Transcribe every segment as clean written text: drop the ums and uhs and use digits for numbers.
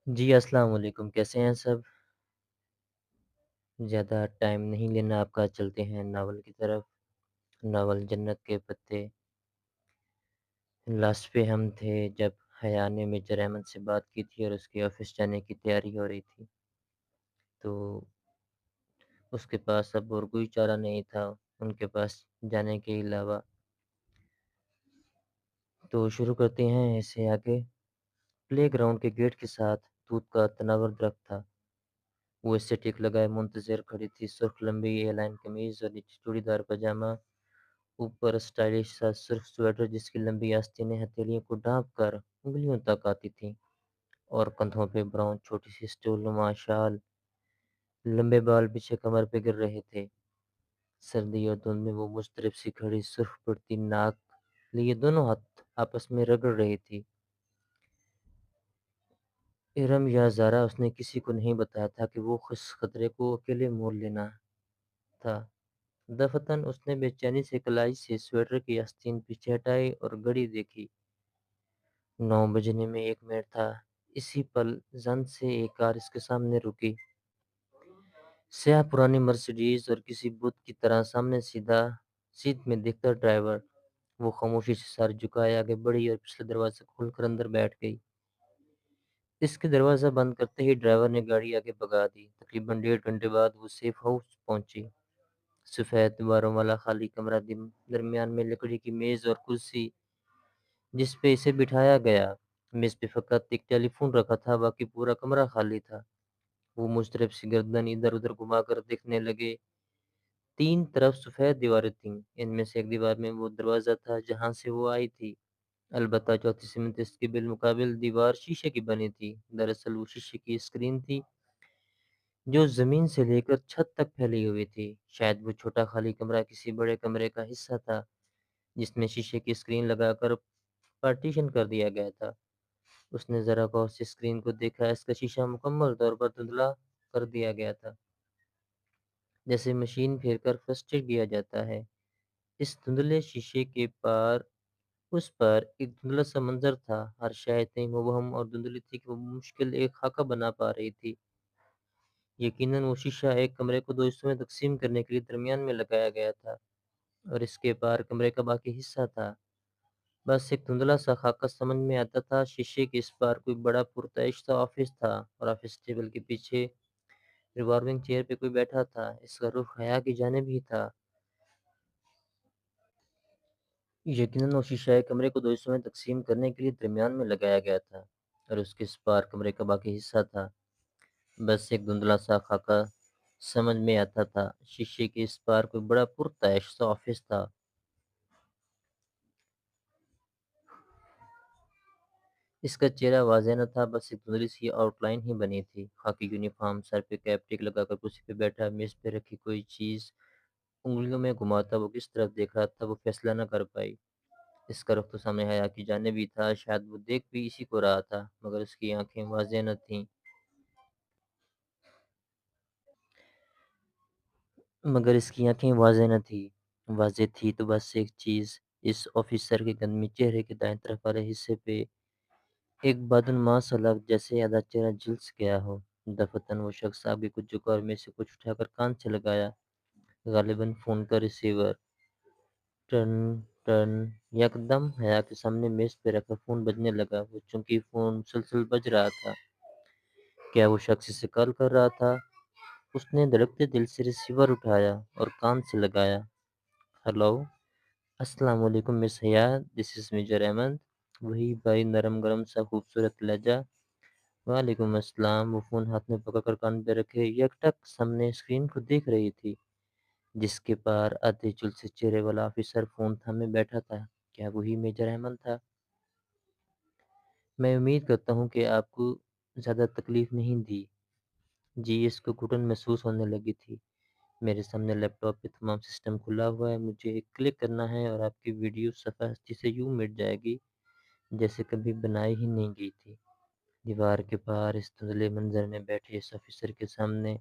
جی، السلام علیکم، کیسے ہیں سب؟ زیادہ ٹائم نہیں لینا آپ کا، چلتے ہیں ناول کی طرف۔ ناول جنت کے پتے۔ لاسٹ پہ ہم تھے جب حیا نے میجر احمد سے بات کی تھی اور اس کے آفس جانے کی تیاری ہو رہی تھی، تو اس کے پاس اب اور کوئی چارہ نہیں تھا ان کے پاس جانے کے علاوہ۔ تو شروع کرتے ہیں اسے آگے۔ پلے گراؤنڈ کے گیٹ کے ساتھ توت کا تناور درخت تھا۔ وہ اسٹیک لگائے منتظر کھڑی تھی، سرخ لمبی اے لائن قمیض اور نیچے چوڑی دار پاجامہ، اوپر اسٹائلش سا سرخ سویٹر جس کی لمبی آستینیں ہتھیلیوں کو ڈھانپ کر انگلیوں تک آتی تھیں، اور کندھوں پہ براؤن چھوٹی سی اسٹول نما شال، لمبے بال پیچھے کمر پہ گر رہے تھے۔ سردی اور دھند میں وہ مضطرب سی کھڑی، سرخ پڑتی ناک لیے دونوں ہاتھ آپس میں رگڑ رہی تھی۔ ارم یا زارا، اس نے کسی کو نہیں بتایا تھا کہ وہ اس خطرے کو اکیلے مول لینا تھا۔ دفتن اس نے بے چینی سے کلائی سے سویٹر کی آستین پیچھے ہٹائی اور گھڑی دیکھی۔ 9 بجنے میں 1 منٹ تھا۔ اسی پل زن سے ایک کار اس کے سامنے رکی۔ سیاہ پرانی مرسیڈیز، اور کسی بت کی طرح سامنے سیدھا سیٹ میں دیکھتا ڈرائیور۔ وہ خاموشی سے سر جھکائے آگے بڑھی اور پچھلا دروازہ کھول کر اندر بیٹھ گئی۔ اس کے دروازہ بند کرتے ہی ڈرائیور نے گاڑی آگے بگا دی۔ تقریباً 1.5 گھنٹے بعد وہ سیف ہاؤس پہنچی۔ سفید دیواروں والا خالی کمرہ، درمیان میں لکڑی کی میز اور کرسی جس پہ اسے بٹھایا گیا۔ میز پہ فقط ایک ٹیلی فون رکھا تھا، باقی پورا کمرہ خالی تھا۔ وہ مضطرب سی گردن ادھر ادھر گھما کر دیکھنے لگے۔ 3 طرف سفید دیواریں تھیں، ان میں سے ایک دیوار میں وہ دروازہ تھا جہاں سے وہ آئی تھی۔ البتہ چوتھی سمت اس کے بالمقابل دیوار شیشے کی بنی تھی۔ دراصل وہ شیشے کی اسکرین تھی جو زمین سے لے کر چھت تک پھیلی ہوئی تھی۔ شاید وہ چھوٹا خالی کمرہ کسی بڑے کمرے کا حصہ تھا جس میں شیشے کی اسکرین لگا کر پارٹیشن کر دیا گیا تھا۔ اس نے ذرا غور سے اسکرین کو دیکھا۔ اس کا شیشہ مکمل طور پر دھندلا کر دیا گیا تھا، جیسے مشین پھیر کر فرسٹ ایڈ دیا جاتا ہے۔ اس دھندلے شیشے کے پار اس پر ایک دھندلا سا منظر تھا۔ ہر شے اتنی مبہم اور دھندلی تھی کہ وہ مشکل ایک خاکہ بنا پا رہی تھی۔ یقیناً وہ شیشہ ایک کمرے کو 2 حصوں میں تقسیم کرنے کے لیے درمیان میں لگایا گیا تھا، اور اس کے پار کمرے کا باقی حصہ تھا۔ بس ایک دھندلا سا خاکہ سمجھ میں آتا تھا۔ شیشے کے اس پار کوئی بڑا پرتعیش سا آفس تھا، اور آفس ٹیبل کے پیچھے ریوالونگ چیئر پہ کوئی بیٹھا تھا۔ اس کا رخ حیا کی جانب ہی تھا۔ یقیناً وہ شیشہ ایک کمرے کو 2 حصوں میں تقسیم کرنے کے لیے درمیان میں لگایا گیا تھا، اور اس کے اس پار کمرے کا باقی حصہ تھا۔ بس ایک دھندلا سا خاکہ سمجھ میں آتا تھا۔ شیشے کے اس پار کوئی بڑا پرتعیش سا آفس تھا۔ اس کا چہرہ واضح نہ تھا، بس ایک دھندلی سی آؤٹ لائن ہی بنی تھی۔ خاکی یونیفارم، سر پہ کیپ ٹک لگا کر کرسی پہ بیٹھا، میز پہ رکھی کوئی چیز انگلیوں میں گھماتا وہ کس طرف دیکھ رہا تھا، وہ فیصلہ نہ کر پائی۔ اس کا رخ تو سامنے حیا کی جانب ہی تھا، شاید وہ دیکھ بھی اسی کو رہا تھا، مگر اس کی آنکھیں واضح نہ تھیں۔ واضح تھی تو بس ایک چیز، اس آفیسر کے گندمی چہرے کے دائیں طرف والے حصے پہ ایک بدعنما سا لفظ، جیسے آدھا چہرہ جھلس گیا ہو۔ دفتن وہ شخص آگے کچھ جھکا اور میں سے کچھ اٹھا کر کان سے لگایا، غالباً فون کا ریسیور۔ ٹرن ٹرن، یکدم حیا کے سامنے میز پہ رکھا فون بجنے لگا۔ وہ چونکہ فون مسلسل بج رہا تھا، کیا وہ شخص اسے کال کر رہا تھا؟ اس نے دھڑکتے دل سے ریسیور اٹھایا اور کان سے لگایا۔ ہلو، السلام علیکم مس حیا، دس از میجر احمد۔ وہی بھائی، نرم گرم سا خوبصورت لہجہ۔ وعلیکم السلام۔ وہ فون ہاتھ میں پکڑ کر کان پہ رکھے یکٹک سامنے اسکرین کو دیکھ رہی تھی، جس کے پار آدھے جھلسے چہرے والا آفیسر فون تھامے بیٹھا تھا۔ کیا وہی میجر احمد تھا؟ میں امید کرتا ہوں کہ آپ کو زیادہ تکلیف نہیں دی۔ جی، اس کو گھٹن محسوس ہونے لگی تھی۔ میرے سامنے لیپ ٹاپ پہ تمام سسٹم کھلا ہوا ہے، مجھے ایک کلک کرنا ہے اور آپ کی ویڈیو صفحہ ہستی سے یوں مٹ جائے گی جیسے کبھی بنائی ہی نہیں گئی تھی۔ دیوار کے پار اس دھندلے منظر میں بیٹھے اس آفیسر کے سامنے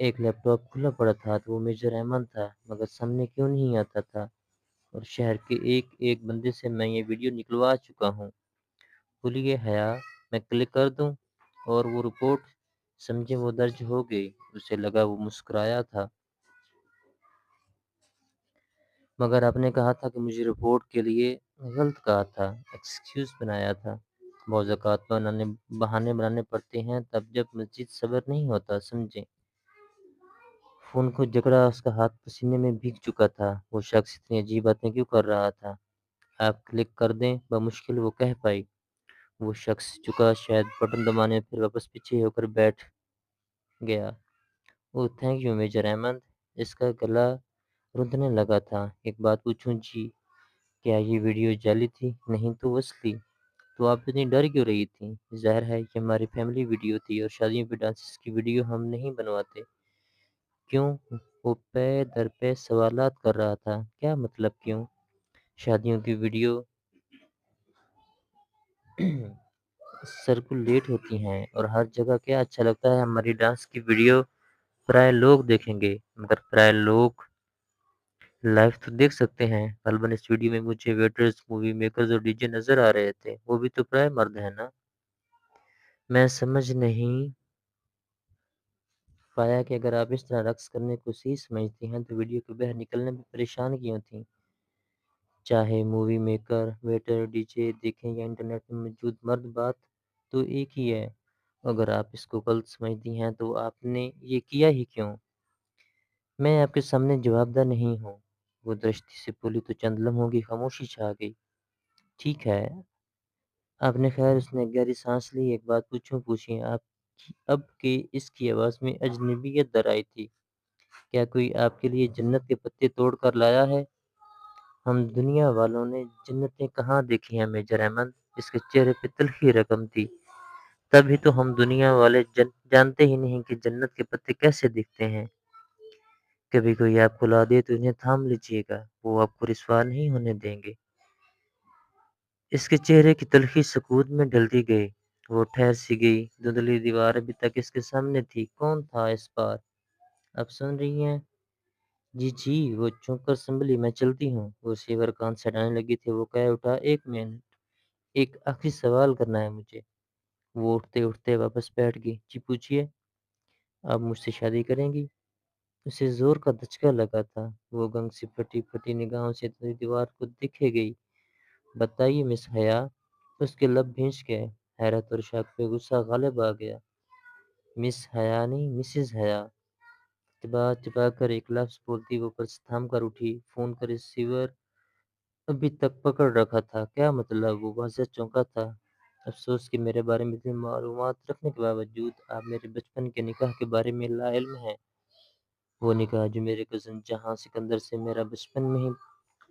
ایک لیپ ٹاپ کھلا پڑا تھا، تو وہ میجر احمد تھا، مگر سامنے کیوں نہیں آتا تھا؟ اور شہر کے ایک ایک بندے سے میں یہ ویڈیو نکلوا چکا ہوں۔ بولیے حیا، میں کلک کر دوں؟ اور وہ رپورٹ سمجھے وہ درج ہو گئی۔ اسے لگا وہ مسکرایا تھا، مگر آپ نے کہا تھا کہ مجھے رپورٹ کے لیے غلط کہا تھا، ایکسکیوز بنایا تھا۔ بعض اوقات بہانے بنانے پڑتے ہیں تب جب مزید صبر نہیں ہوتا، سمجھے۔ فون کو جکڑا، اس کا ہاتھ پسینے میں بھیگ چکا تھا۔ وہ شخص اتنی عجیب باتیں کیوں کر رہا تھا؟ آپ کلک کر دیں، بمشکل وہ کہہ پائی۔ وہ شخص جھکا، شاید بٹن دبانے، پھر واپس پیچھے ہو کر بیٹھ گیا۔ اوہ تھینک یو میجر احمد۔ اس کا گلا رندنے لگا تھا۔ ایک بات پوچھوں جی، کیا یہ ویڈیو جعلی تھی؟ نہیں تو اصلی؟ تو آپ اتنی ڈر کیوں رہی تھی؟ ظاہر ہے کہ ہماری فیملی ویڈیو تھی اور شادیوں پہ ڈانسز کی ویڈیو ہم نہیں بنواتے۔ کیوں؟ وہ پے در پے سوالات کر رہا تھا۔ کیا مطلب کیوں؟ شادیوں کی ویڈیو سرکولیٹ ہوتی ہیں اور ہر جگہ، کیا اچھا لگتا ہے ہماری ڈانس کی ویڈیو پرائے لوگ دیکھیں گے؟ مگر پرائے لوگ لائف تو دیکھ سکتے ہیں۔ غالباً اس ویڈیو میں مجھے ویٹرز، مووی میکرز اور ڈی جے نظر آ رہے تھے۔ وہ بھی تو پرائے مرد ہیں نا۔ میں سمجھ نہیں پایا کہ اگر آپ اس طرح رقص کرنے کو صحیح سمجھتی ہیں تو ویڈیو کے باہر نکلنے میں پریشان کیوں تھیں؟ چاہے movie maker, waiter, D J دیکھیں یا انٹرنیٹ میں موجود مرد، بات تو ایک ہی ہے۔ اگر آپ اس کو غلط سمجھتی ہیں تو آپ نے یہ کیا ہی کیوں؟ میں آپ کے سامنے جواب دہ نہیں ہوں۔ وہ درشتی سے بولی تو چند لمحوں کی خاموشی چھا گئی۔ ٹھیک ہے، آپ نے خیر، اس نے گہری سانس لی۔ ایک بات پوچھوں؟ پوچھیں آپ کی اب کہ اس کی آواز میں اجنبیت در آئی تھی۔ کیا کوئی آپ کے لیے جنت کے پتے توڑ کر لایا ہے؟ ہم دنیا والوں نے جنتیں کہاں دیکھی ہیں میجر احمد؟ اس کے چہرے پہ تلخی رقم تھی۔ تبھی تو ہم دنیا والے جانتے ہی نہیں کہ جنت کے پتے کیسے دکھتے ہیں۔ کبھی کوئی آپ کو لا دے تو انہیں تھام لیجیے گا، وہ آپ کو رسوا نہیں ہونے دیں گے۔ اس کے چہرے کی تلخی سکوت میں ڈلتی گئی۔ وہ ٹھہر سی گئی۔ دھندلی دیوار ابھی تک اس کے سامنے تھی۔ کون تھا اس بار؟ اب سن رہی ہیں؟ جی جی، وہ چونک کر سنبھلی۔ میں چلتی ہوں۔ وہ ریسیور کان سے ہٹانے لگی تھی۔ وہ کہہ اٹھا، ایک منٹ، ایک آخری سوال کرنا ہے مجھے۔ وہ اٹھتے اٹھتے واپس بیٹھ گئی۔ جی پوچھیے۔ آپ مجھ سے شادی کریں گی؟ اسے زور کا دھچکا لگا تھا۔ وہ گنگ سی پھٹی پھٹی نگاہوں سے دیوار کو دیکھے گئی۔ بتائیے مس حیا۔ اس کے لب بھینچ گئے۔ حیرت اور شک پہ غصہ غالب آ گیا۔ مس حیا نہیں، مسز حیا۔ چبا چبا کر ایک لفظ بولتی وہ پرس تھام کر اٹھی۔ فون کا ریسیور ابھی تک پکڑ رکھا تھا۔ کیا مطلب؟ وہ واضح چونکا تھا۔ افسوس کہ میرے بارے میں اتنی معلومات رکھنے کے باوجود آپ میرے بچپن کے نکاح کے بارے میں لا علم ہیں۔ وہ نکاح جو میرے کزن جہاں سکندر سے میرا بچپن میں ہی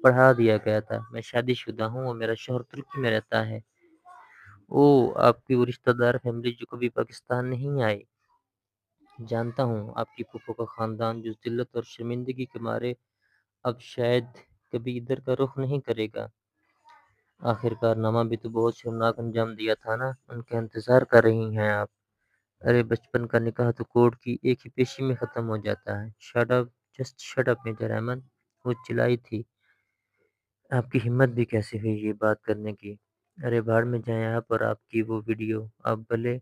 پڑھا دیا گیا تھا۔ میں شادی شدہ ہوں اور میرا شوہر ترکی میں رہتا ہے۔ اوہ، آپ کی وہ رشتہ دار فیملی جو کبھی پاکستان نہیں آئی۔ جانتا ہوں، آپ کی پھوپھو کا خاندان جو ذلت اور شرمندگی کے مارے اب شاید کبھی ادھر کا رخ نہیں کرے گا۔ آخر کارنامہ بھی تو بہت شرمناک انجام دیا تھا نا۔ ان کا انتظار کر رہی ہیں آپ۔ ارے بچپن کا نکاح تو کورٹ کی ایک ہی پیشی میں ختم ہو جاتا ہے۔ Shut up, just shut up Major Ahmed, وہ چلائی تھی۔ آپ کی ہمت بھی کیسے ہوئی یہ بات کرنے کی؟ ارے بھاڑ میں جائیں آپ اور آپ کی وہ ویڈیو۔ آپ بھلے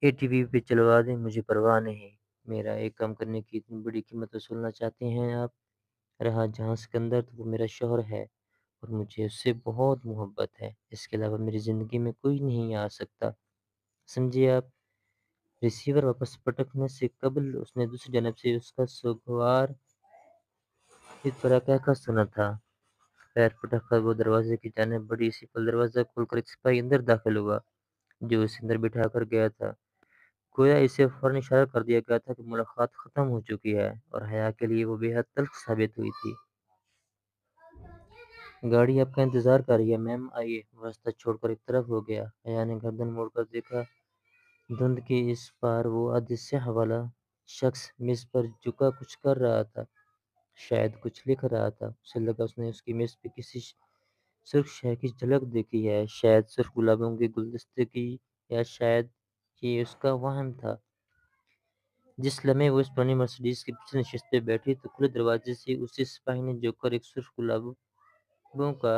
اے ٹی وی پہ چلوا دیں، مجھے پرواہ نہیں۔ میرا ایک کام کرنے کی اتنی بڑی قیمت وصولنا چاہتے ہیں آپ؟ رہا جہاں سکندر، تو وہ میرا شوہر ہے اور مجھے اس سے بہت محبت ہے۔ اس کے علاوہ میری زندگی میں کوئی نہیں آ سکتا، سمجھے آپ؟ ریسیور واپس پٹکنے سے قبل اس نے دوسری جانب سے اس کا سوگوار اس طرح کہہ سنا تھا۔ پیر پٹک کر وہ دروازے کی جانب بڑی، اسی پل دروازہ کھول کر ایک سپاہی اندر داخل ہوا جو اسے اندر بٹھا کر گیا تھا۔ گویا اسے فوراً اشارہ کر دیا گیا تھا کہ ملاقات ختم ہو چکی ہے، اور حیا کے لیے وہ بے حد تلخ ثابت ہوئی تھی۔ گاڑی آپ کا انتظار کر رہی ہے میم، آئیے۔ وہ راستہ چھوڑ کر ایک طرف ہو گیا۔ حیا نے گردن موڑ کر دیکھا۔ دھند کے اس پار وہ آدھی سیاہ والا شخص میز پر جھکا کچھ کر رہا تھا، شاید کچھ لکھ رہا تھا۔ اسے لگا اس نے اس کی میز پہ کسی سرخ شے کی جھلک دیکھی ہے، شاید سرخ گلابوں کے گلدستے کی، یا شاید یہ اس کا وہم تھا۔ جس لمحے وہ اس پرانی مرسیڈیز کی پچھلی نشست پہ بیٹھی تو کھلے دروازے سے اسی سپاہی نے جھک کر ایک سرخ گلابوں کا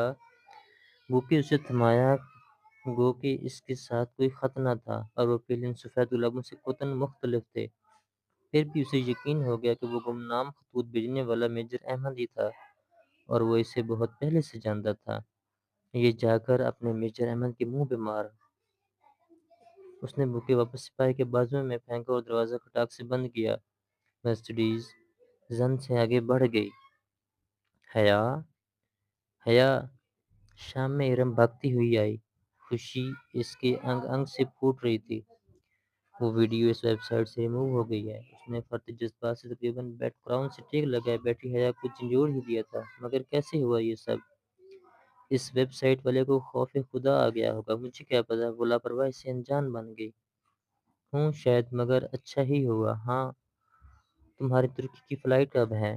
بوکے اسے تھمایا۔ گو کہ اس کے ساتھ کوئی خط نہ تھا اور وہ پلین سفید گلابوں سے قطعاً مختلف تھے۔ پھر بھی اسے یقین ہو گیا کہ وہ گمنام خطوط بھیجنے والا میجر احمد ہی تھا اور وہ اسے بہت پہلے سے جانتا تھا۔ یہ جا کر اپنے میجر احمد کے منہ پہ مار۔ اس نے بوکے واپس سپاہی کے بازو میں پھینکا اور دروازہ کھٹاک سے بند کیا۔ مرسیڈیز زن سے آگے بڑھ گئی۔ حیا، حیا، شام میں ارم بھاگتی ہوئی آئی۔ خوشی اس کے انگ انگ سے پھوٹ رہی تھی۔ وہ ویڈیو اس ویب سائٹ سے ریموو ہو گئی ہے۔ اس نے فرط جذبات سے تقریباً بیک گراؤنڈ سے ٹیک لگائے بیٹھی حیا کو جھنجھوڑ ہی دیا تھا۔ مگر کیسے ہوا یہ سب؟ اس ویب سائٹ والے کو خوف خدا آ گیا ہوگا، مجھے کیا پتا، وہ لاپرواہی سے انجان بن گئی۔ ہوں شاید، مگر اچھا ہی ہوا۔ ہاں، تمہاری ترکی کی فلائٹ کب ہے؟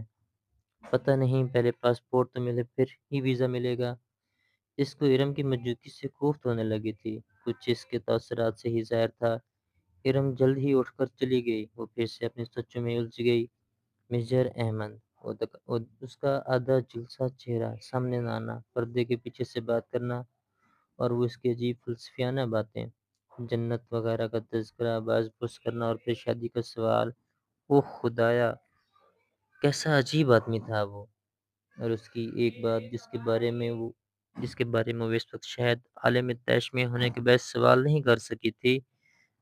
پتہ نہیں، پہلے پاسپورٹ تو ملے پھر ہی ویزا ملے گا۔ اس کو ارم کی موجودگی سے کوفت ہونے لگی تھی، کچھ اس کے تاثرات سے ہی ظاہر تھا۔ ارم جلد ہی اٹھ کر چلی گئی۔ وہ پھر سے اپنے سوچوں میں الجھ گئی۔ میجر احمد، اس کا آدھا جھلسا چہرہ سامنے نہ آنا، پردے کے پیچھے سے بات کرنا، اور وہ اس کی عجیب فلسفیانہ باتیں، جنت وغیرہ کا تذکرہ باز پرس کرنا اور پھر شادی کا سوال۔ اوہ خدایا، کیسا عجیب آدمی تھا وہ! اور اس کی ایک بات جس کے بارے میں وہ اس وقت شاید عالم طیش میں ہونے کے باعث سوال نہیں کر سکی تھی،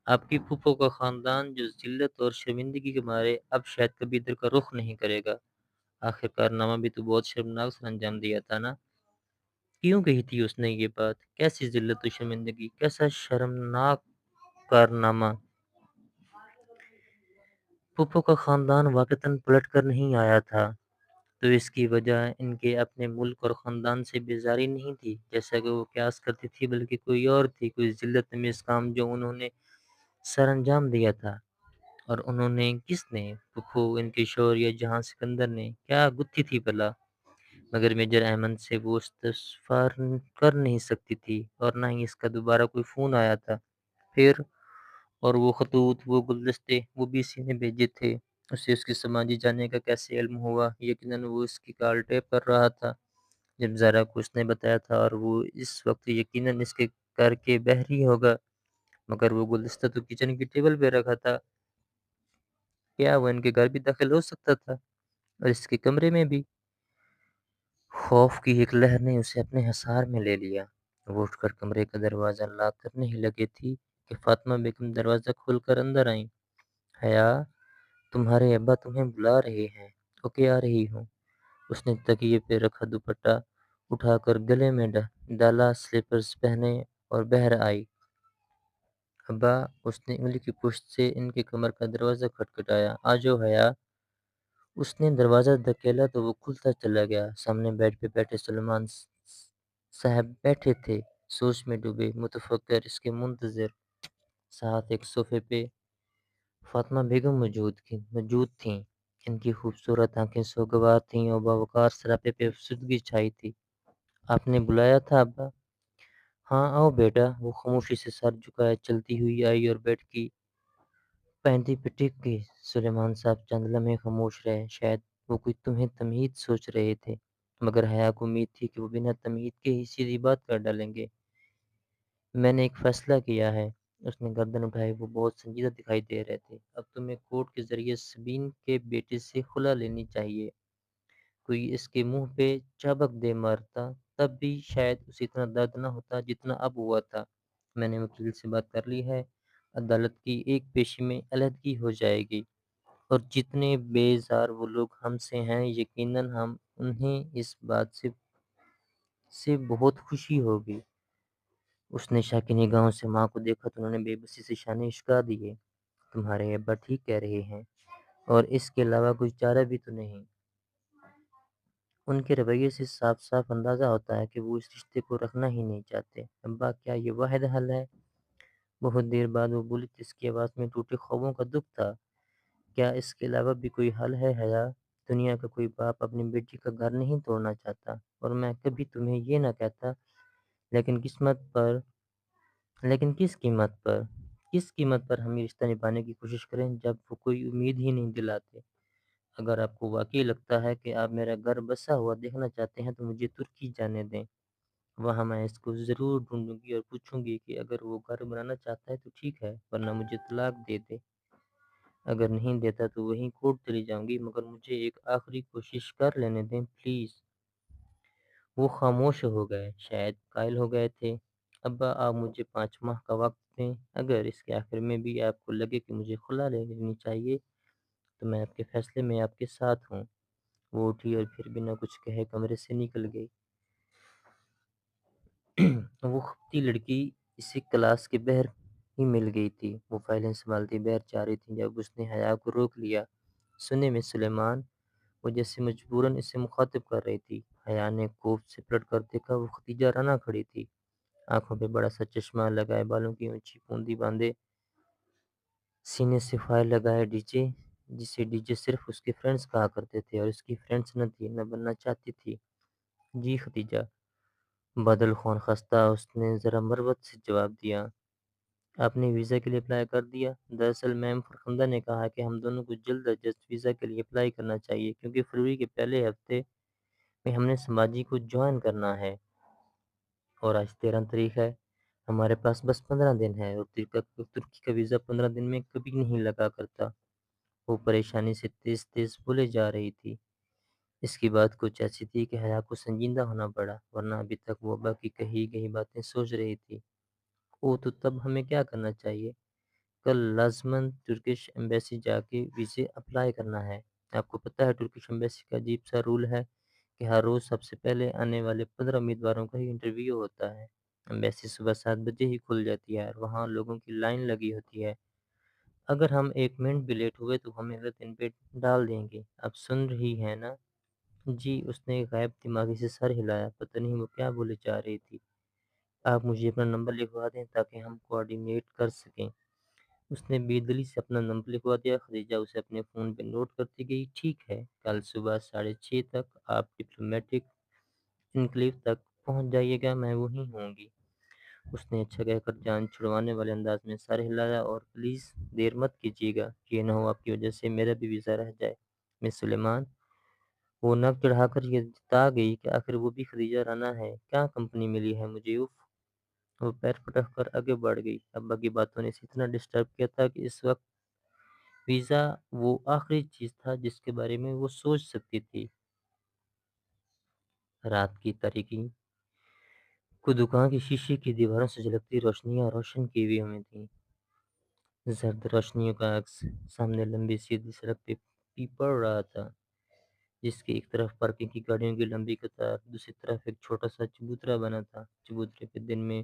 آپ کی پھوپھو کا خاندان جو ذلت اور شرمندگی کے مارے اب شاید کبھی ادھر کا رخ نہیں کرے گا۔ آخر کارنامہ بھی تو بہت شرمناک سے انجام دیا تھا نا؟ کیوں کہی تھی اس نے یہ بات؟ کیسی ذلت و شرمندگی؟ کیسا شرمناک کارنامہ؟ پھوپھو کا خاندان واقعتاً پلٹ کر نہیں آیا تھا، تو اس کی وجہ ان کے اپنے ملک اور خاندان سے بیزاری نہیں تھی جیسا کہ وہ قیاس کرتی تھی، بلکہ کوئی اور تھی، کوئی ذلت امیز کام جو انہوں نے سر انجام دیا تھا۔ اور انہوں نے کس نے؟ پھوپھو، ان کے شوہر یا جہاں سکندر نے؟ کیا گتھی تھی بھلا؟ مگر میجر احمد سے وہ استغفار کر نہیں سکتی تھی، اور نہ ہی اس کا دوبارہ کوئی فون آیا تھا۔ پھر اور وہ خطوط، وہ گلدستے، وہ بھی اسی نے بھیجے تھے۔ اسے اس کے سماجی جانے کا کیسے علم ہوا؟ یقیناً وہ اس کی کال ٹیپ کر رہا تھا جب زارا کو اس نے بتایا تھا، اور وہ اس وقت یقیناً اس کے کر کے بحری ہوگا۔ مگر وہ گلدستہ تو کچن کی ٹیبل پہ رکھا تھا، کیا وہ ان کے گھر بھی داخل ہو سکتا تھا؟ اور اس کے کمرے میں بھی؟ خوف کی ایک لہر نے اسے اپنے حصار میں لے لیا۔ وہ اٹھ کر کمرے کا دروازہ لاک کرنے ہی لگی تھی کہ فاطمہ بیگم دروازہ کھول کر اندر آئیں۔ حیا، تمہارے ابا تمہیں بلا رہے ہیں۔ اوکے، آ رہی ہوں۔ اس نے تکیے پہ رکھا دوپٹہ اٹھا کر گلے میں ڈالا، سلیپرز پہنے اور باہر آئی۔ ابا، اس نے انگلی کی پشت سے ان کے کمر کا دروازہ کھٹکھٹایا۔ آجو حیا۔ اس نے دروازہ دھکیلا تو وہ کھلتا چلا گیا۔ سامنے بیڈ پہ بیٹھے سلیمان صاحب بیٹھے تھے، سوچ میں ڈوبے، متفکر، اس کے منتظر۔ ساتھ ایک صوفے پہ فاطمہ بیگم موجود تھیں۔ ان کی خوبصورت آنکھیں سوگوار تھیں اور باوقار سراپے پہ افسردگی چھائی تھی۔ آپ نے بلایا تھا ابا؟ ہاں، آؤ بیٹا۔ وہ خاموشی سے سر جھکائے چلتی ہوئی آئی اور بیٹھ کی پینتی پہ ٹک گئی۔ سلیمان صاحب چند لمحے خاموش رہے، شاید وہ کوئی تمہید سوچ رہے تھے، مگر حیا کو امید تھی کہ وہ بنا تمہید کے ہی سیدھی بات کر ڈالیں گے۔ میں نے ایک فیصلہ کیا ہے۔ اس نے گردن اٹھائی، وہ بہت سنجیدہ دکھائی دے رہے تھے۔ اب تمہیں کورٹ کے ذریعے سبین کے بیٹے سے خلا لینی چاہیے۔ کوئی اس کے منہ پہ چابک دے مارتا، تب بھی شاید اسے اتنا درد نہ ہوتا جتنا اب ہوا تھا۔ میں نے وکیل سے بات کر لی ہے، عدالت کی ایک پیشی میں علیحدگی ہو جائے گی، اور جتنے بیزار وہ لوگ ہم سے ہیں، یقیناً انہیں اس بات سے بہت خوشی ہوگی۔ اس نے شاکی نگاہوں سے ماں کو دیکھا تو انہوں نے بے بسی سے شانے اشکا دیے۔ تمہارے ابا ٹھیک کہہ رہے ہیں، اور اس کے علاوہ کوئی چارہ بھی تو نہیں۔ ان کے رویے سے صاف صاف اندازہ ہوتا ہے کہ وہ اس رشتے کو رکھنا ہی نہیں چاہتے۔ ابا، کیا یہ واحد حل ہے؟ بہت دیر بعد وہ بولی، جس کی آواز میں ٹوٹے خوابوں کا دکھ تھا۔ کیا اس کے علاوہ بھی کوئی حل ہے حیا؟ دنیا کا کوئی باپ اپنی بیٹی کا گھر نہیں توڑنا چاہتا، اور میں کبھی تمہیں یہ نہ کہتا، لیکن کس قیمت پر؟ کس قیمت پر ہم یہ رشتہ نبھانے کی کوشش کریں جب وہ کوئی امید ہی نہیں دلاتے؟ اگر آپ کو واقعی لگتا ہے کہ آپ میرا گھر بسا ہوا دیکھنا چاہتے ہیں تو مجھے ترکی جانے دیں۔ وہاں میں اس کو ضرور ڈھونڈوں گی اور پوچھوں گی کہ اگر وہ گھر بنانا چاہتا ہے تو ٹھیک ہے، ورنہ مجھے طلاق دے دے۔ اگر نہیں دیتا تو وہیں کورٹ چلی جاؤں گی، مگر مجھے ایک آخری کوشش کر لینے دیں پلیز۔ وہ خاموش ہو گئے، شاید قائل ہو گئے تھے۔ ابا آپ مجھے 5 ماہ کا وقت دیں، اگر اس کے آخر میں بھی آپ کو لگے کہ مجھے خلا لے لینی چاہیے تو میں آپ کے فیصلے میں آپ کے ساتھ ہوں۔ وہ اٹھی اور پھر بنا کچھ کہے کمرے سے نکل گئی۔ وہ خپتی لڑکی اسی کلاس کے باہر ہی مل گئی تھی۔ وہ فائلیں سنبھالتی باہر جا رہی تھی جب اس نے حیا کو روک لیا۔ سنے مس سلیمان، وہ جیسے مجبوراً اسے مخاطب کر رہی تھی۔ حیا نے کوف سے پلٹ کر دیکھا، وہ ختیجہ رانا کھڑی تھی، آنکھوں پہ بڑا سا چشمہ لگائے، بالوں کی اونچی پوندی باندھے، سینے سے فائل لگائے۔ ڈی جے، جسے ڈی جے صرف اس کے فرینڈز کہا کرتے تھے اور اس کی فرینڈز نہ تھی، نہ بننا چاہتی تھی۔ جی ختیجہ، بدل خون خستہ اس نے ذرا مروت سے جواب دیا۔ آپ نے ویزا کے لیے اپلائی کر دیا؟ دراصل میم فرخندہ نے کہا کہ ہم دونوں کو جلد از جلد ویزا کے لیے اپلائی کرنا چاہیے، کیونکہ فروری کے پہلے ہفتے میں ہم نے سماجی کو جوائن کرنا ہے اور آج 13 تاریخ ہے۔ ہمارے پاس بس 15 دن ہے اور ترکی کا ویزا 15 دن میں کبھی نہیں لگا کرتا۔ وہ پریشانی سے تیز تیز بولے جا رہی تھی۔ اس کی بات کچھ ایسی تھی کہ حیا کو سنجیدہ ہونا پڑا، ورنہ ابھی تک وہ ابا کی کہی گئی باتیں سوچ رہی تھی۔ او تو تب ہمیں کیا کرنا چاہیے؟ کل لازماً ٹرکش ایمبیسی جا کے ویزے اپلائی کرنا ہے۔ آپ کو پتہ ہے ٹرکش ایمبیسی کا عجیب سا رول ہے کہ ہر روز سب سے پہلے آنے والے 15 امیدواروں کا ہی انٹرویو ہوتا ہے۔ ایمبیسی صبح 7 بجے ہی کھل جاتی ہے اور وہاں لوگوں کی لائن لگی ہوتی ہے۔ اگر ہم 1 منٹ بھی لیٹ ہوئے تو ہمیں اگلے دن پہ ڈال دیں گے۔ آپ سن رہی ہیں نا؟ جی، اس نے غائب دماغی سے سر ہلایا، پتہ نہیں وہ کیا بولے جا رہی تھی۔ آپ مجھے اپنا نمبر لکھوا دیں تاکہ ہم کوآرڈینیٹ کر سکیں۔ اس نے بے دلی سے اپنا نمبر لکھوا دیا۔ خدیجہ اسے اپنے فون پہ نوٹ کرتی گئی۔ ٹھیک ہے، کل صبح 6:30 تک آپ ڈپلومیٹک انکلیو تک پہنچ جائیے گا، میں وہیں ہوں گی۔ اس نے اچھا کہہ کر جان چھڑوانے والے انداز میں سر ہلایا، اور پلیز دیر مت کیجیے گا، یہ نہ ہو آپ کی وجہ سے میرا بھی ویزا رہ جائے۔ مس سلیمان، وہ نک چڑھا کر یہ جتا گئی کہ آخر وہ بھی خدیجہ رانا ہے، کیا کمپنی ملی ہے مجھے، اف۔ وہ پیر پٹک کر آگے بڑھ گئی۔ ابا کی باتوں نے اسے اتنا ڈسٹرب کیا تھا کہ اس وقت ویزا وہ آخری چیز تھا جس کے بارے میں وہ سوچ سکتی تھی۔ رات کی تاریکی کو دکان کی شیشے کی دیواروں سے جھلکتی روشنیاں روشن کی ہوئی تھیں۔ زرد روشنیوں کا عکس سامنے لمبی سیدھی سڑک پہ پڑ رہا تھا، جس کی ایک طرف پارکنگ کی گاڑیوں کی لمبی قطار، دوسری طرف ایک چھوٹا سا چبوترا بنا تھا۔ چبوترے پہ دن میں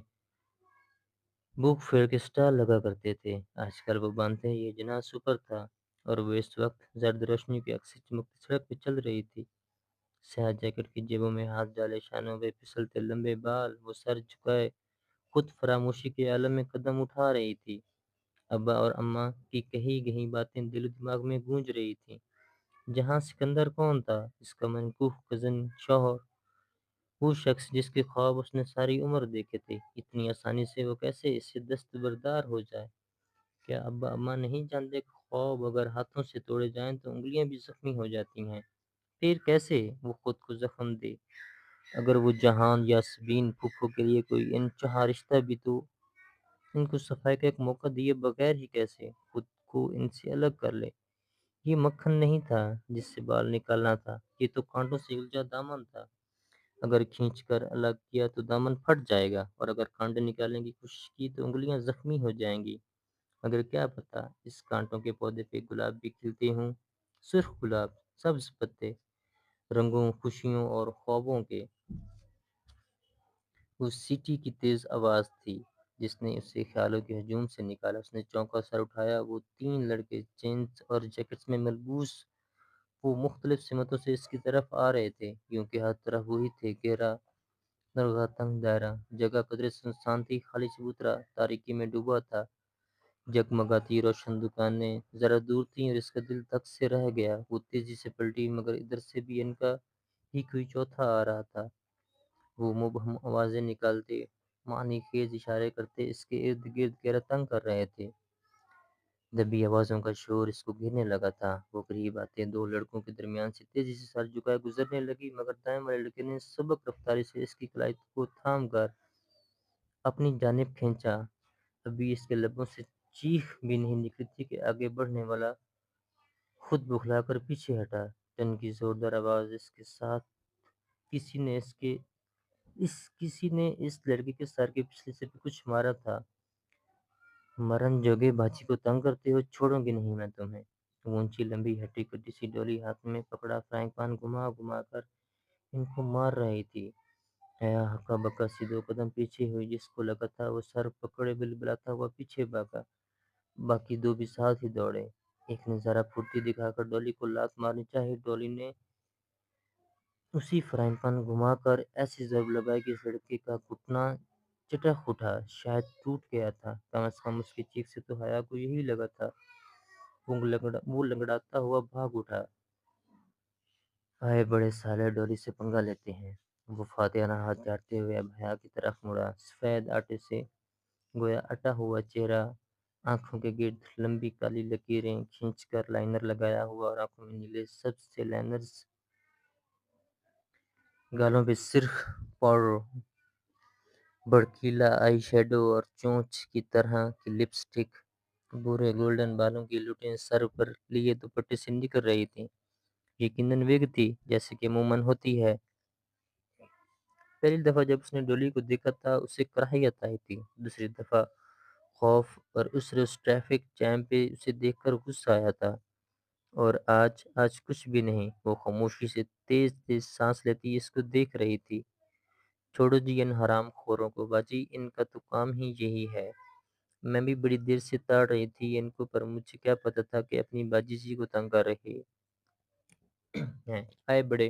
بک فیئر کے سٹال لگا کرتے تھے، آج کل وہ بند تھے۔ یہ جناح سپر تھا اور وہ اس وقت زرد روشنی کی عکس سے چمکتی سڑک پہ چل رہی تھی، سیاہ جیکٹ کی جیبوں میں ہاتھ ڈالے، شانوں پہ پھسلتے لمبے بال، وہ سر جھکائے خود فراموشی کے عالم میں قدم اٹھا رہی تھی۔ ابا اور اماں کی کہی گئی باتیں دل و دماغ میں گونج رہی تھیں۔ جہاں سکندر کون تھا؟ اس کا منکوح کزن شوہر، وہ شخص جس کے خواب اس نے ساری عمر دیکھے تھے، اتنی آسانی سے وہ کیسے اس سے دستبردار ہو جائے؟ کیا ابا اماں نہیں جانتے کہ خواب اگر ہاتھوں سے توڑے جائیں تو انگلیاں بھی زخمی ہو جاتی ہیں؟ پھر کیسے وہ خود کو زخم دے؟ اگر وہ جہان یا سبین پھوپھو کے لیے کوئی انچہا رشتہ بھی تو ان کو صفائی کا ایک موقع دیے بغیر ہی کیسے خود کو ان سے الگ کر لے؟ یہ مکھن نہیں تھا جس سے بال نکالنا تھا، یہ تو کانٹوں سے الجھا دامن تھا۔ اگر کھینچ کر الگ کیا تو دامن پھٹ جائے گا، اور اگر کانٹے نکالنے کی کوشش کی تو انگلیاں زخمی ہو جائیں گی۔ مگر کیا پتہ اس کانٹوں کے پودے پہ گلاب بھی کھلتے ہوں، سرخ گلاب، سبز پتے، رنگوں، خوشیوں اور خوابوں کے۔ اس سیٹی کی تیز آواز تھی جس نے اسے خیالوں کے ہجوم سے نکالا۔ اس نے چونکا سر اٹھایا، وہ 3 لڑکے جینس اور جیکٹس میں ملبوس، وہ مختلف سمتوں سے اس کی طرف آ رہے تھے، یوں کہ ہر طرف وہی تھے، گہرا درگاہ تنگ دائرہ، جگہ قدرے سنسان تھی، خالی چبوترا تاریکی میں ڈوبا تھا، جگمگاتی روشن دکانیں ذرا دور تھیں اور اس کا دل دھک سے رہ گیا۔ وہ تیزی سے پلٹی، مگر ادھر سے بھی ان کا ہی کوئی چوتھا آ رہا تھا۔ وہ مبہم آوازیں نکالتے، معنی خیز اشارے کرتے اس کے ارد گرد گہرا تنگ کر رہے تھے۔ دبی آوازوں کا شور اس کو گھیرنے لگا تھا۔ وہ قریب آتے دو لڑکوں کے درمیان سے تیزی سے سر جھکائے گزرنے لگی، مگر دائیں والے لڑکے نے سبک رفتاری سے اس کی کلائی کو تھام کر اپنی جانب کھینچا۔ ابھی اس کے لبوں سے چیخ بھی نہیں نکلی تھی کہ آگے بڑھنے والا خود بخلا کر پیچھے ہٹا۔ ٹن کی زوردار آواز اس کے ساتھ کسی نے کسی نے اس لڑکے کے سر کے پچھلے حصے پہ کچھ مارا تھا۔ مرن جوگے باجی کو تنگ کرتے ہو، چھوڑوں گی نہیں میں تمہیں۔ وہ اونچی لمبی ہٹی کٹی سی ڈولی ہاتھ میں پکڑا فرائنگ پان گھما گھما کر ان کو مار رہی تھی۔ حیا ہکا بکا سی دو قدم پیچھے ہوئی، جس کو لگا تھا وہ سر پکڑے بلبلاتا ہوا پیچھے بھاگا۔ باقی دو بھی ساتھ ہی دوڑے۔ ایک نے ذرا پھرتی دکھا کر ڈولی کو لات مارنی چاہی، ڈولی نے اسی فرائنگ پان گھما کر ایسی ضرب لگائی کہ اس لڑکے کا گھٹنا چٹخ اٹھا، شاید ٹوٹ گیا تھا۔ کم از کم اس کی چیخ سے تو حیا کو یہی لگا تھا۔ وہ لنگڑاتا ہوا بھاگ اٹھا۔ ہائے بڑے سالے، ڈولی سے پنگا لیتے ہیں۔ وہ فاتحانہ ہاتھ جھاڑتے ہوئے اب حیا کی طرف مڑا۔ سفید آٹے سے گویا اٹا ہوا چہرہ، آنکھوں کے گرد لمبی کالی لکیریں کھینچ کر لائنر لگایا ہوا اور آنکھوں میں نیلے سبز سے لائنرز، گالوں پہ سرخ پاؤڈر، بڑکیلا آئی شیڈو اور چونچ کی طرح کی لپسٹک۔ بورے گولڈن بالوں کی لوٹیں سر پر لیے دوپٹے سے نکل رہی تھیں، یقیناً وگ تھی، جیسے کہ عموماً ہوتی ہے۔ پہلی دفعہ جب اس نے ڈولی کو دیکھا تھا اسے کراہیت آئی تھی، دوسری دفعہ خوف، اور اس روز ٹریفک جام پہ اسے دیکھ کر غصہ آیا تھا، اور آج کچھ بھی نہیں۔ وہ خاموشی سے تیز تیز سانس لیتی اس کو دیکھ رہی تھی۔ چھوڑو جی ان حرام خوروں کو باجی، ان کا تو کام ہی یہی ہے۔ میں بھی بڑی دیر سے تاڑ رہی تھی ان کو، پر مجھے کیا پتا تھا کہ اپنی باجی جی کو تنگ کر رہے ہیں۔ آئے بڑے۔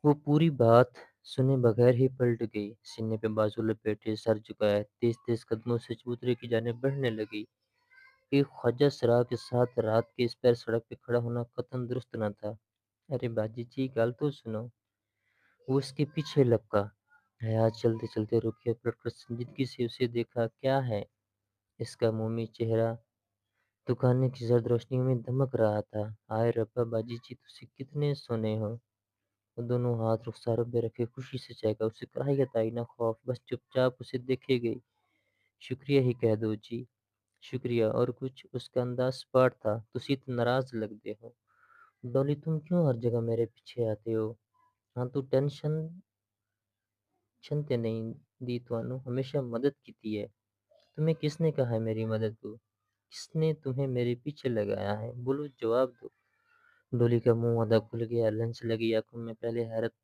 وہ پوری بات سنے بغیر ہی پلٹ گئی، سینے پہ بازو لپیٹے سر جھکائے تیز تیز قدموں سے چبوترے کی جانب بڑھنے لگی۔ ایک خواجہ سرا کے ساتھ رات کے اس پیر سڑک پہ کھڑا ہونا قطعاً درست نہ تھا۔ ارے باجی جی گل تو سنو۔ وہ اس کے پیچھے لپکا۔ حیا چلتے چلتے رکی اور پلٹ کر سنجیدگی سے اسے دیکھا۔ کیا ہے؟ اس کا مومی چہرہ دکانے کی زرد روشنی میں دمک رہا تھا۔ ہائے ربا باجی جی تسی کتنے سونے ہو۔ وہ دونوں ہاتھ رخساروں پہ رکھے خوشی سے چہکا۔ اسے کراہیت آئی نہ خوف، بس چپ چاپ اسے دیکھے گئی۔ شکریہ ہی کہہ دو جی۔ شکریہ اور کچھ؟ اس کا انداز سپاٹ تھا۔ تسی تو ناراض لگدے ہو۔ ڈولی تم کیوں ہر جگہ میرے پیچھے آتے ہو؟ ہاں تو ٹینشن تے نہیں دی توانوں ہمیشہ مدد کیتی ہے۔ تمہیں کس نے کہا ہے میری مدد کو؟ کس نے تمہیں میرے پیچھے لگایا ہے؟ بولو، جواب دو۔ ڈولی کا منہ آدھا کھل گیا، لنچ لگی آنکھوں میں پہلے حیرت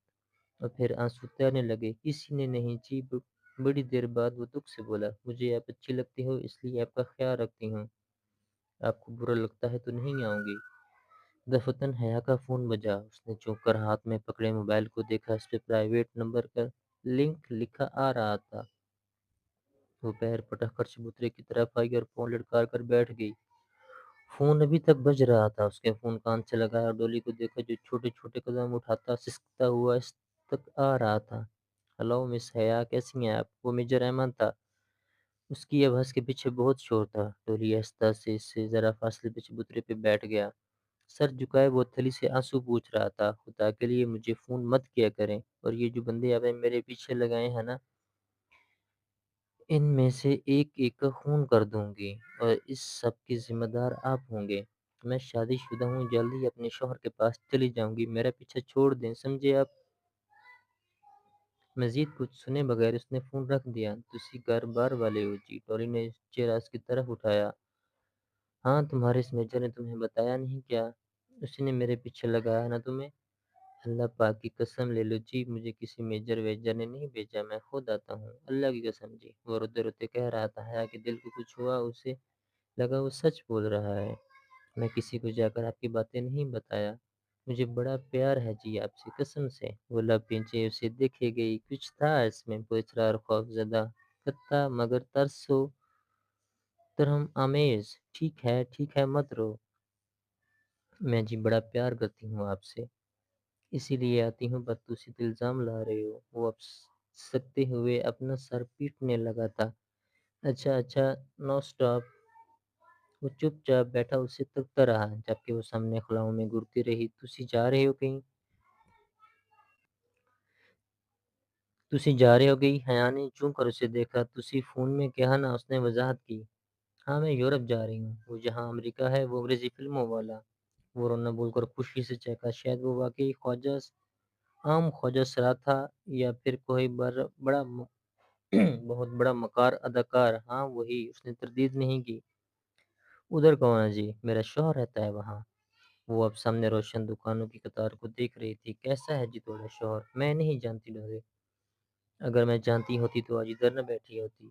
اور پھر آنسو تیرنے لگے۔ کسی نے نہیں جی۔ بڑی دیر بعد وہ دکھ سے بولا، مجھے آپ اچھی لگتی ہو اس لیے آپ کا خیال رکھتی ہوں۔ آپ کو برا لگتا ہے تو نہیں آؤں گی۔ دفتن حیا کا فون بجا۔ اس نے چونک کر ہاتھ میں پکڑے موبائل کو دیکھا، اس پہ پرائیویٹ نمبر کا لنک لکھا آ رہا تھا۔ وہ پیر پٹک کر چبوترے کی طرف آئی اور فون لٹکا کر بیٹھ گئی۔ فون ابھی تک بج رہا تھا۔ اس کے فون کان سے لگایا اور ڈولی کو دیکھا جو چھوٹے چھوٹے قدم اٹھاتا سسکتا ہوا اس تک آ رہا تھا۔ ہلو مس حیا، کیسی ہیں آپ؟ وہ میجر احمد تھا۔ اس کی آواز کے پیچھے بہت شور تھا۔ ڈولی آہستہ سے اس سے ذرا فاصلے پہ چبوترے پہ بیٹھ گیا۔ سر جھکائے وہ تھلی سے آنسو پوچھ رہا تھا۔ خدا کے لیے مجھے فون مت کیا کریں، اور یہ جو بندے آپ نے میرے پیچھے لگائے ہیں نا، ان میں سے ایک ایک کا خون کر دوں گی، اور اس سب کے ذمہ دار آپ ہوں گے۔ میں شادی شدہ ہوں، جلدی اپنے شوہر کے پاس چلی جاؤں گی، میرا پیچھا چھوڑ دیں، سمجھے آپ؟ مزید کچھ سنے بغیر اس نے فون رکھ دیا۔ تسی گھر بار والے ہو جی؟ ڈولی نے چہرہ اس کی طرف اٹھایا۔ ہاں، تمہارے اس میجر نے تمہیں بتایا نہیں کیا؟ اسی نے میرے پیچھے لگایا نا تمہیں؟ اللہ پاک کی قسم لے لو جی، مجھے کسی میجر ویجر نے نہیں بھیجا، میں خود آتا ہوں، اللہ کی قسم جی۔ وہ روتے روتے کہہ رہا تھا۔ حیا کے دل کو کچھ ہوا، اسے لگا وہ سچ بول رہا ہے۔ میں کسی کو جا کر آپ کی باتیں نہیں بتایا، مجھے بڑا پیار ہے جی آپ سے، قسم سے۔ وہ لب پیچھے اسے دیکھے گئی۔ کچھ تھا اس میں پوچھرا اور خوف زدہ خطہ، مگر ترسو ترہم آمیز۔ ٹھیک ہے مت رو، میں جی بڑا پیار کرتی ہوں آپ سے، اسی لیے آتی ہوں، پر تسی تو الزام لا رہے ہو۔ وہ اب سکتے ہوئے اپنا سر پیٹنے لگا تھا۔ اچھا نو سٹاپ، وہ چپ چاپ بیٹھا اسے تکتا رہا جبکہ وہ سامنے خلاؤں میں گرتی رہی۔ تسی جا رہے ہو کہیں؟ تسی جا رہے ہو گئی؟ حیا نے چون کر اسے دیکھا۔ تسی فون میں کہا نا، اس نے وضاحت کی۔ ہاں میں یورپ جا رہی ہوں، وہ جہاں امریکہ ہے، وہ انگریزی فلموں والا۔ وہ رونا بول کر خوشی سے چہکا۔ شاید وہ واقعی خواجہ عام خواجہ سرا تھا یا پھر کوئی بڑا بہت بڑا مکار اداکار۔ ہاں وہی، اس نے تردید نہیں کی۔ ادھر کون ہے جی؟ میرا شوہر رہتا ہے وہاں۔ وہ اب سامنے روشن دکانوں کی قطار کو دیکھ رہی تھی۔ کیسا ہے جی تھوڑا شوہر؟ میں نہیں جانتی ڈورے، اگر میں جانتی ہوتی تو آج ادھر نہ بیٹھی ہوتی۔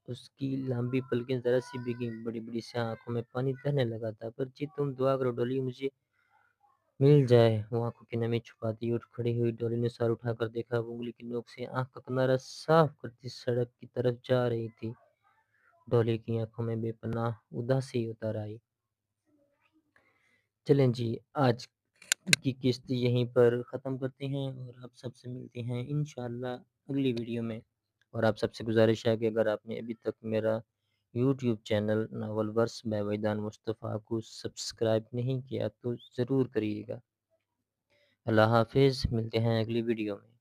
اس کی لمبی پلکیں ذرا سی بھیگی، بڑی بڑی سیاہ آنکھوں میں پانی ترنے لگا تھا۔ پر جی تم دعا کرو ڈولی مجھے مل جائے۔ وہ آنکھوں کی نمی چھپاتی اٹھ کھڑی ہوئی۔ ڈولی نے سر اٹھا کر دیکھا، وہ انگلی کی نوک سے آنکھ کا کنارہ صاف کرتی سڑک کی طرف جا رہی تھی۔ ڈولی کی آنکھوں میں بے پناہ اداسی اتر آئی۔ چلیں جی، آج کی قسط یہیں پر ختم کرتے ہیں اور آپ سب سے ملتے ہیں انشاءاللہ اگلی ویڈیو میں۔ اور آپ سب سے گزارش ہے کہ اگر آپ نے ابھی تک میرا YouTube channel novel verse by Waheedan Mustafa کو سبسکرائب نہیں کیا تو ضرور کریے گا۔ اللہ حافظ، ملتے ہیں اگلی ویڈیو میں۔